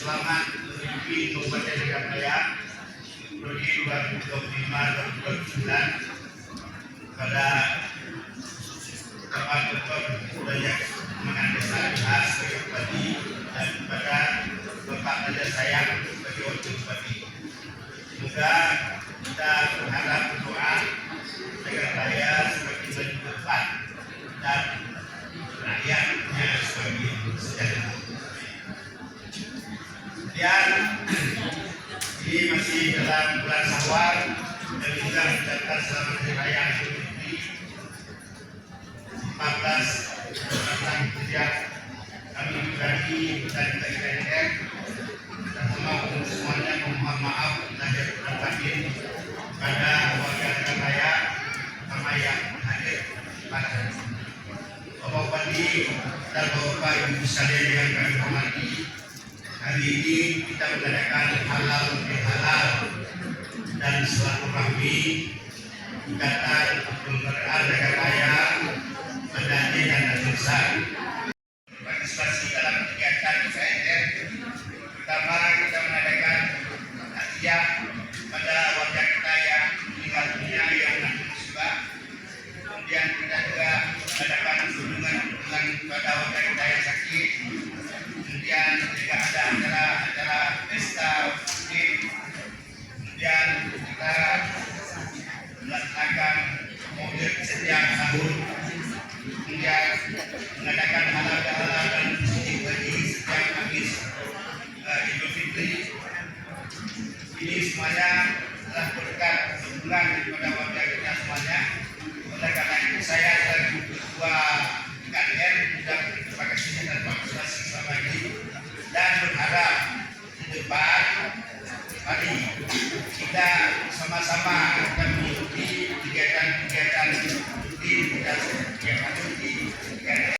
Selamat menuju Kabupaten Surabaya periode 2025-2029 pada Bapak Dr. Banyak Mengandes Alihas sebagai Bupati dan kepada Bapak Raja Sayang sebagai Wakil Bupati. Semoga kita berharap berdoa agar raya semakin maju ke depan dan rakyatnya semakin sejahtera. Dan ini masih dalam bulan Syawal dan juga mencatat selamat hari raya Idul Fitri 14 Hijriah. Kami pribadi dan KIDR dan semuanya mohon maaf lahir dan batin pada warga negara raya terutama yang hadir pada hari ini. Bapak Bupati dan Bapak Ibu sekalian yang kami hormati, hari ini kita mengadakan halal bihalal dan silaturahmi ikatan kenegaraan negara raya Madani dan Indonesia. Partisipasi dalam kegiatan KIDR pertama kita mengadakan takziah pada warga kita yang meninggal dunia yang musibah. Kemudian kita juga mengadakan kunjungan kepada warga kita yang sakit. Kemudian juga ada acara pesta musik. Kemudian kita melaksanakan mobil setiap tahun. Kemudian mengadakan halal dan musik bagi setiap habis Idul Fitri. Ini semuanya telah berkat dukungan daripada warga kita semuanya. Oleh karena itu saya selaku Ketua KIDR sudah berterima kasih dan partisipasi selama ini dan berharap di depan mari kita sama-sama akan mengikuti kegiatan-kegiatan rutin dan kegiatan di KIDR.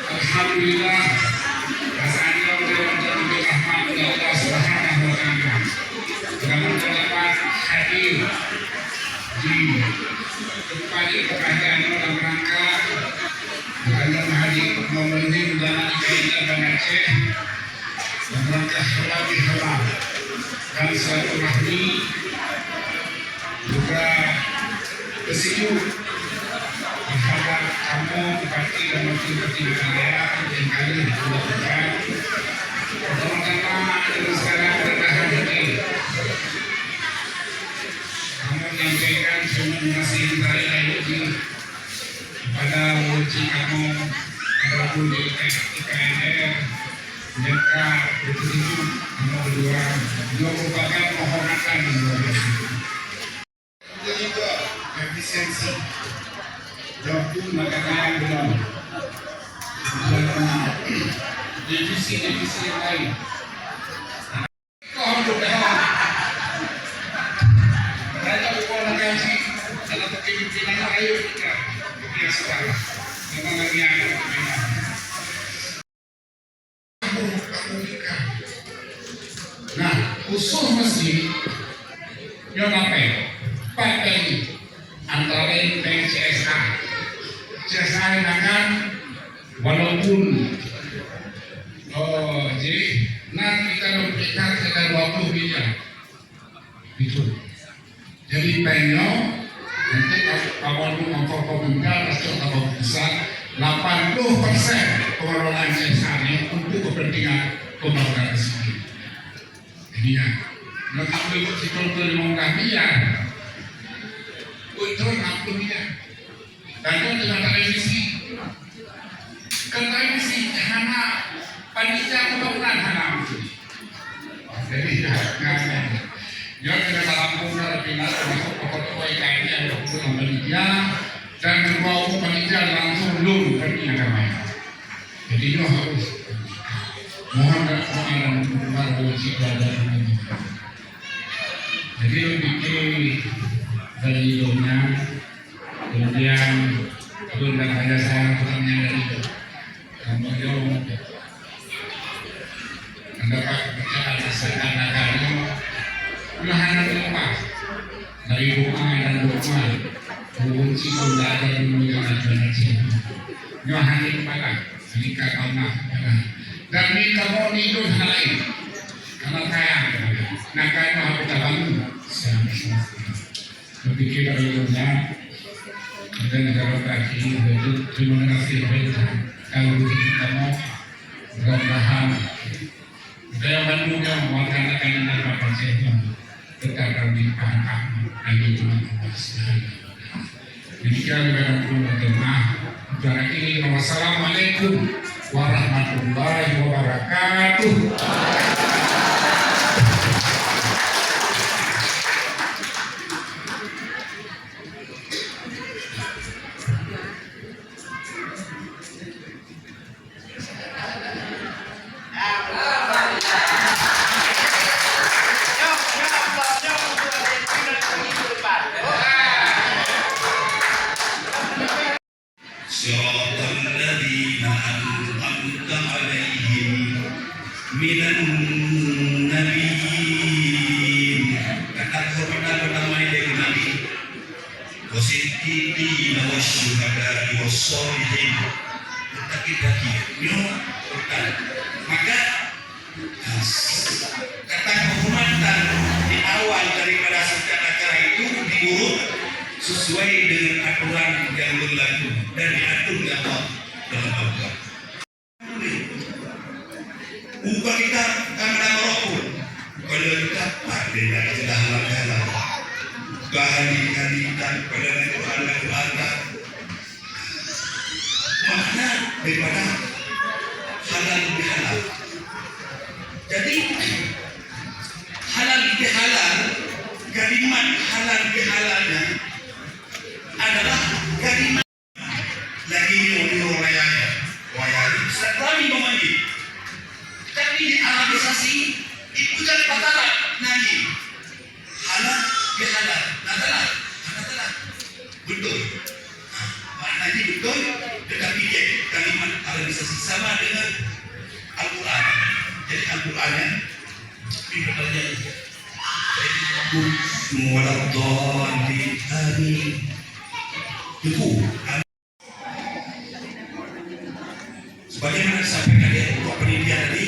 Alhamdulillah, rasanya udah rahmat Allah Subhanahu wa Ta'ala. Dengan dapat hadir di tempat keadaan dalam rangka dalam hari memenuhi undangan KIDR dan Aceh dalam rangka halal bihalal dan silaturahmi juga bersejuk terhadap kamu bupati dan wakil bupati wilayah yang kali dilakukan. Pertama-tama dengan sekarang bertahan hati. Kamu menyampaikan terima kasih dari IUI kepada wajib kamu ataupun di KIDR mereka bertujuh nomor 2 merupakan penghormatan yang luar biasa. Juga efisiensi waktu makanan belum divisi yang lain. Kau berdoa, mereka berdoa gaji, kalau kepimpinan ayo kita sekarang, memang lagi ada kepimpinan. Nah, usul mesti yang apa? PTI antara lain dengan CSA. CSA dengan walaupun jadi nanti kita memberikan sekitar 20 miliar itu. Jadi penyo nanti awal mengangkut pemerintah pasti akan besar 80% pengelolaan CSA ini untuk kepentingan pembangunan sendiri. Jadi ya, nanti kalau kita mau miliar itu 60 miliar. Dan itu dengan televisi. Kan televisi hanya panitia pembangunan hanya. Jadi ya kita lampung dari pindah termasuk pokok-pokok IKN yang berhubungan dengan panitia dan ketua umum panitia langsung belum pergi namanya. Jadi itu harus mohon dan berwajib dari ini. Jadi bikin dari hidupnya, kemudian dan hanya saya kurangnya dari itu. Kemudian mendapat pekerjaan anak-anaknya, melahan rumah dari rumah dan rumah, mengunci pembelajaran menjaga generasi. Melahan kepala, nikah tanah, dan nikah mau hidup hal lain. Karena kaya, nak kaya harus bangun. Berpikir dari dunia dan negara kaki itu terima kasih kepada kalau kita mau mudah-mudahan daya Bandung yang melaksanakan apa saja tetap dipaham dan dimanfaatkan. Demikian kepada jemaah acara ini. Wassalamualaikum warahmatullahi wabarakatuh. Minan nabiin kata hormatan pertama dari Nabi wasiddiqin wasyuhada wassalihin kita maka kata kehormatan di awal daripada setiap acara itu diurut sesuai dengan aturan yang berlaku dan diatur dalam Al-Quran. Bukan kita karena merokok, kalau kita pakai dari sudah halal, kehadiran pada Al-Quran, makna daripada halal lebih halal. Jadi halal lebih halal, kalimat halal lebih halalnya adalah kalimat lagi ini wayari setelah memanggil. Tapi di Arabisasi itu kan katalah nani halal bihalal nadalah betul maknanya betul tetapi dia kalimat Arabisasi sama dengan Al-Quran. Jadi Al-Qurannya ini berkata jadi aku muwaladhan di amin itu sebagaimana disampaikan di Ketua Panitia tadi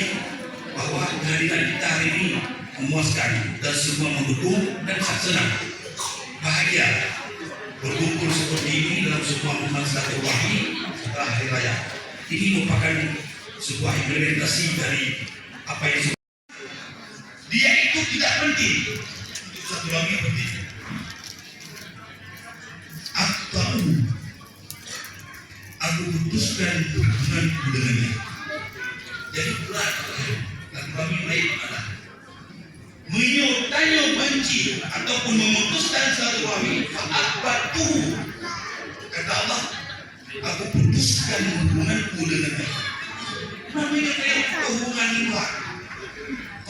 bahwa kehadiran kita hari ini memuaskan dan semua mendukung dan senang bahagia berkumpul seperti ini dalam sebuah momen silaturahmi setelah hari raya. Ini merupakan sebuah implementasi dari apa yang dia itu tidak penting untuk satu lagi penting atau aku putuskan hubunganku dengannya jadi berat. Dan kami baik adalah menyutai benci ataupun memutuskan satu kami batu, kata Allah, aku putuskan hubunganku dengan dia. Namanya kayak hubungan luar.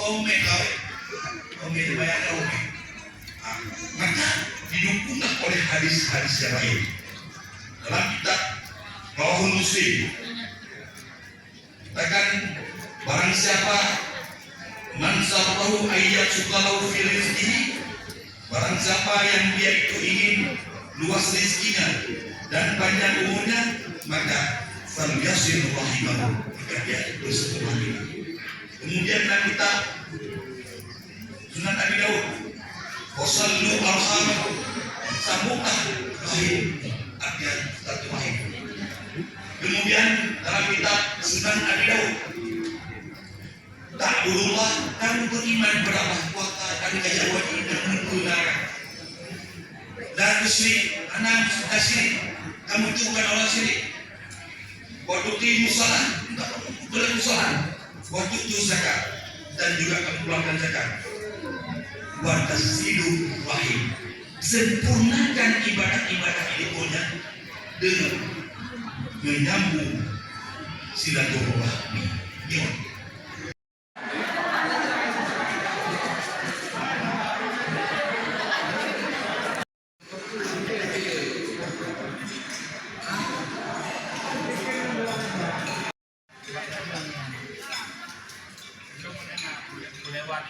Komen bayar komen. Maka didukunglah oleh hadis-hadis yang lain. Dalam kitab Rawahul Muslim, katakan barang siapa man sarrahu ayyat sukalau fi rizqihi, barang siapa yang dia itu ingin luas rezekinya dan panjang umurnya, maka falyasil rahimahu, maka dia bersilaturahmi. Kemudian dalam kitab Sunan Abi Daud, wasallu arhamakum, sambunglah rahim, artinya silaturahim. Kemudian dalam kitab Sunan Abi Daud, ta'budullah, kamu beriman kepada Allah Ta'ala, kamu ajak wajib dan menggunakan. Dan syirik, anak suka syirik, kamu itu bukan orang syirik. Waktu itu salat, boleh salat. Waktu itu zakat, dan juga kamu keluarkan zakat. Watasilu rahim, sempurnakan ibadah-ibadah hidupnya dengan menyambung silaturahmi. lewat